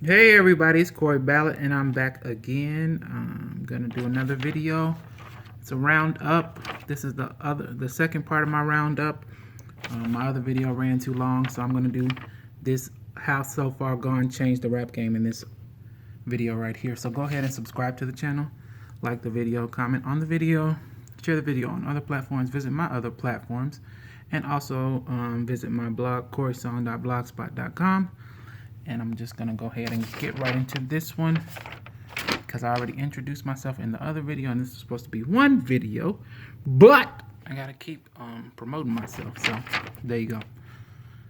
Hey everybody, it's Cory Ballad and I'm back again. I'm gonna do another video. It's a roundup. This is the second part of my roundup. My other video ran too long, so I'm gonna do this How So Far Gone Changed the Rap Game in this video right here. So go ahead and subscribe to the channel, like the video, comment on the video, share the video on other platforms, visit my other platforms, and also visit my blog, corysong.blogspot.com. And I'm just gonna go ahead and get right into this one because I already introduced myself in the other video, and this is supposed to be one video, but I gotta keep promoting myself. So there you go.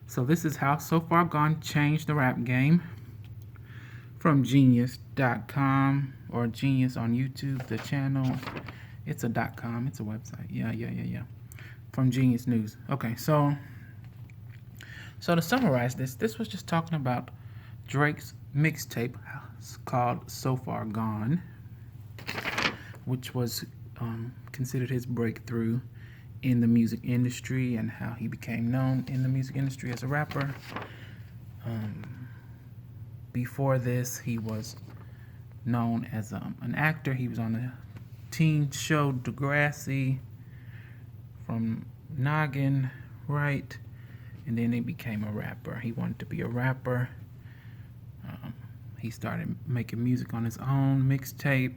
So this is How So Far Gone Changed the Rap Game from Genius.com or Genius on YouTube. The channel, it's a .com. It's a website. Yeah. From Genius News. Okay, so to summarize this was just talking about Drake's mixtape called So Far Gone, which was considered his breakthrough in the music industry and how he became known in the music industry as a rapper. Before this, he was known as an actor. He was on the teen show Degrassi from Noggin, right? And then he became a rapper. He wanted to be a rapper. He started making music on his own mixtape.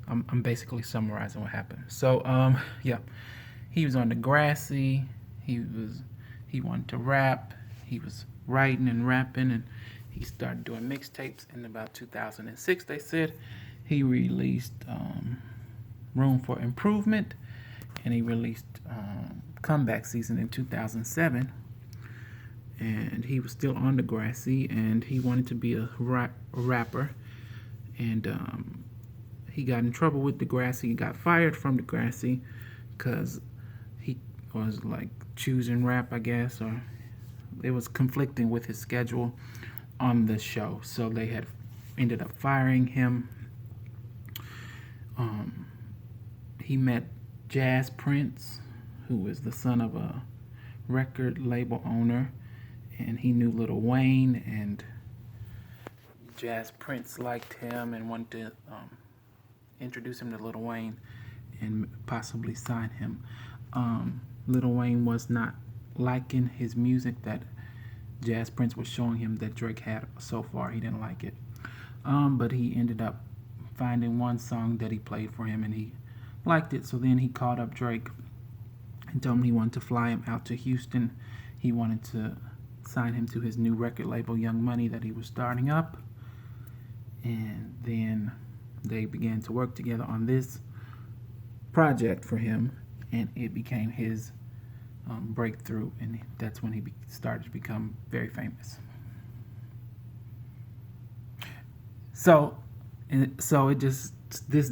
I'm basically summarizing what happened. So yeah, he was on Degrassi. He wanted to rap. He was writing and rapping, and he started doing mixtapes in about 2006. They said he released Room for Improvement, and he released Comeback Season in 2007. And he was still on Degrassi, and he wanted to be a rapper. And he got in trouble with Degrassi. He got fired from Degrassi because he was like choosing rap, I guess, or it was conflicting with his schedule on the show. So they had ended up firing him. He met Jazz Prince, who was the son of a record label owner, and he knew Lil Wayne, and Jazz Prince liked him and wanted to introduce him to Lil Wayne and possibly sign him. Lil Wayne was not liking his music that Jazz Prince was showing him that Drake had so far. He didn't like it. But he ended up finding one song that he played for him, and he liked it. So then he called up Drake and told him he wanted to fly him out to Houston. He wanted to sign him to his new record label, Young Money, that he was starting up. And then they began to work together on this project for him, and it became his breakthrough, and that's when he started to become very famous. So this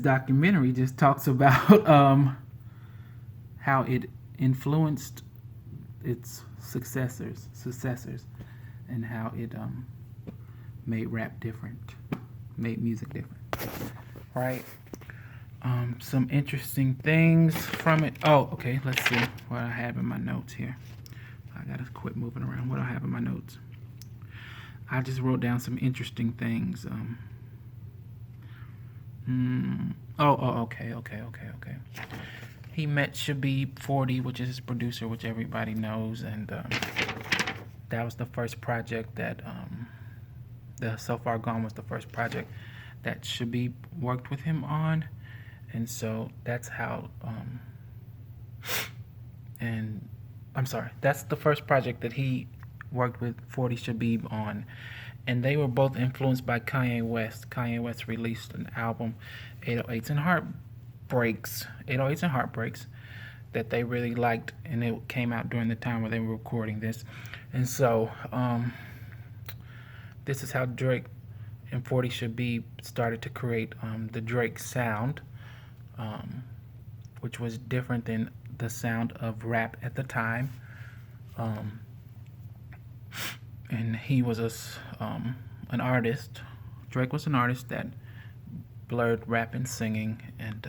documentary just talks about how it influenced its successors, and how it made rap different, made music different, right? Some interesting things from it. Oh, okay, let's see what I have in my notes here. I gotta quit moving around. What do I have in my notes? I just wrote down some interesting things. Okay. He met Shabib 40, which is his producer, which everybody knows, and that was the first project that the So Far Gone was the first project that Shabib worked with him on, and so that's how. And I'm sorry, that's the first project that he worked with 40 Shabib on, and they were both influenced by Kanye West. Kanye West released an album, 808s and Heartbreaks, that they really liked, and it came out during the time where they were recording this. And so this is how Drake and 40 Shabib started to create the Drake sound, which was different than the sound of rap at the time. And he was an artist. Drake was an artist that blurred rap and singing, and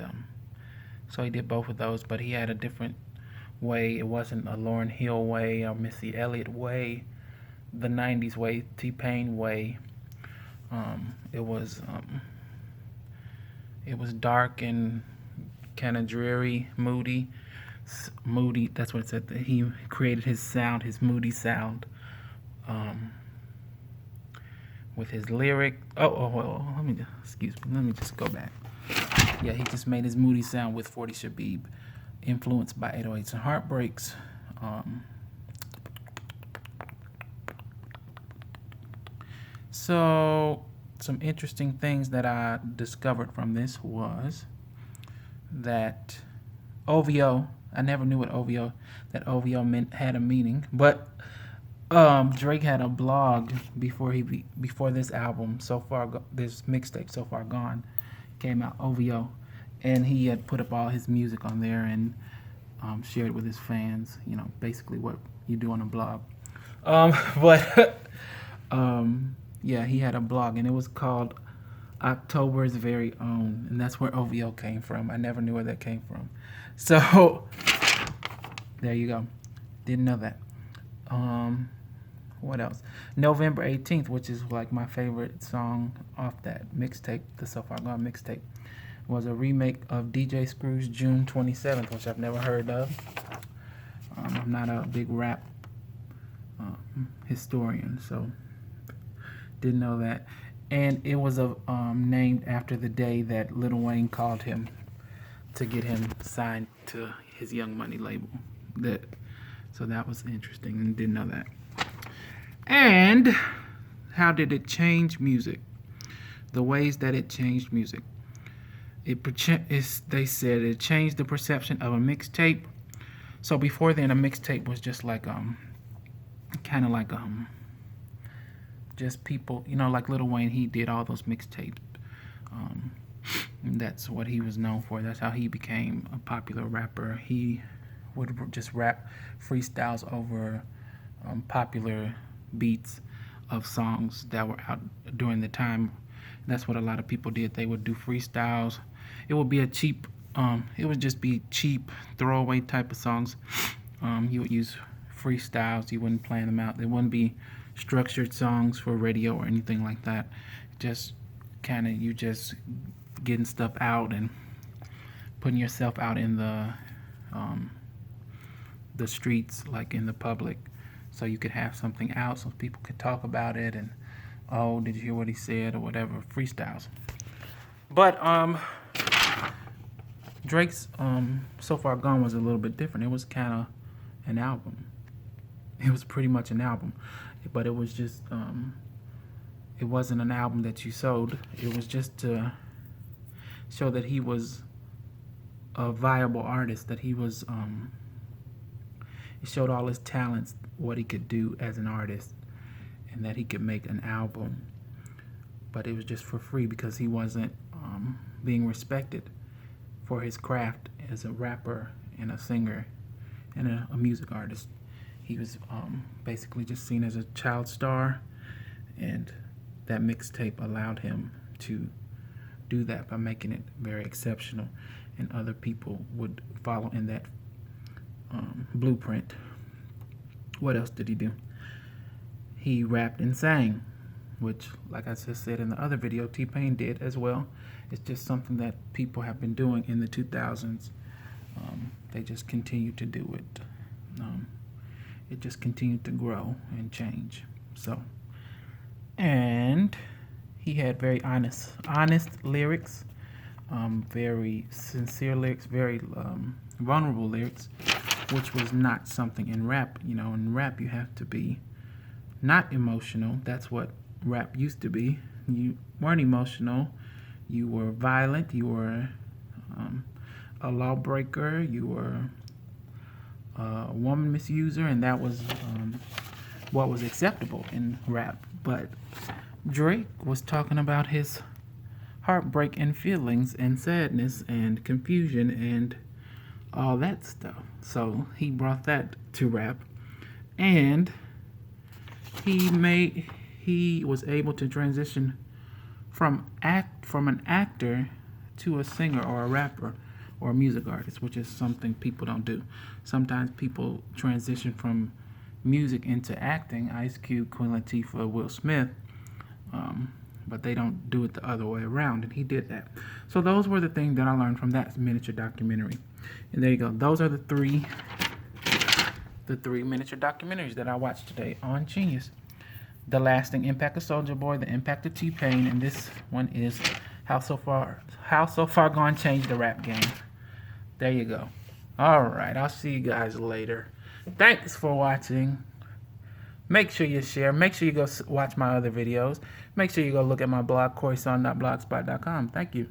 so he did both of those, but he had a different way. It wasn't a Lauryn Hill way or Missy Elliott way. the 90s way, T-Pain way. It was dark and kind of dreary, moody. Moody, that's what it said. He created his sound, his moody sound, um, with his lyric. Let me just go back. Yeah, he just made his moody sound with 40 Shabib, influenced by 808s and Heartbreaks. So some interesting things that I discovered from this was that OVO, I never knew what that OVO meant, had a meaning, but Drake had a blog before this album, this mixtape, So Far Gone, came out, OVO, and he had put up all his music on there and shared it with his fans, basically what you do on a blog. But yeah, he had a blog, and it was called October's Very Own, and that's where OVO came from. I never knew where that came from. So there you go. Didn't know that. What else? November 18th, which is like my favorite song off that mixtape, the So Far Gone mixtape, was a remake of DJ Screw's June 27th, which I've never heard of. I'm not a big rap historian, so didn't know that. And it was named after the day that Lil Wayne called him to get him signed to his Young Money label. So that was interesting, and didn't know that. And how did it change music? The ways that it changed music. They said it changed the perception of a mixtape. So before then, a mixtape was just like kind of like just people, like Lil Wayne. He did all those mixtapes. That's what he was known for. That's how he became a popular rapper. He would just rap freestyles over popular beats of songs that were out during the time. That's what a lot of people did. They would do freestyles. It would be it would just be cheap throwaway type of songs. You would use freestyles. You wouldn't plan them out. There wouldn't be structured songs for radio or anything like that. Just kind of you just getting stuff out and putting yourself out in the streets, like in the public, so you could have something out so people could talk about it and, oh, did you hear what he said, or whatever, freestyles. But Drake's So Far Gone was a little bit different. It was kind of an album. It was pretty much an album, but it was just it wasn't an album that you sold. It was just to show that he was a viable artist, that he was it showed all his talents, what he could do as an artist, and that he could make an album. But it was just for free because he wasn't being respected for his craft as a rapper and a singer and a music artist. He was basically just seen as a child star, and that mixtape allowed him to do that by making it very exceptional, and other people would follow in that blueprint. What else did he do? He rapped and sang, which, like I just said in the other video, T-Pain did as well. It's just something that people have been doing in the 2000s. They just continue to do it. It just continued to grow and change. And he had very honest lyrics, very sincere lyrics, very vulnerable lyrics, which was not something in rap. In rap you have to be not emotional. That's what rap used to be. You weren't emotional. You were violent. You were a lawbreaker. You were a woman misuser, and that was what was acceptable in rap. But Drake was talking about his heartbreak and feelings and sadness and confusion and all that stuff. So he brought that to rap, and he was able to transition from an actor to a singer or a rapper or a music artist, which is something people don't do. Sometimes people transition from music into acting. Ice Cube, Queen Latifah, Will Smith. But they don't do it the other way around, and he did that. So those were the things that I learned from that miniature documentary. And there you go. Those are the three miniature documentaries that I watched today on Genius. The Lasting Impact of Soulja Boy, The Impact of T-Pain, and this one is How So Far Gone Changed the Rap Game. There you go. All right, I'll see you guys later. Thanks for watching. Make sure you share. Make sure you go watch my other videos. Make sure you go look at my blog, CorySong.blogspot.com. Thank you.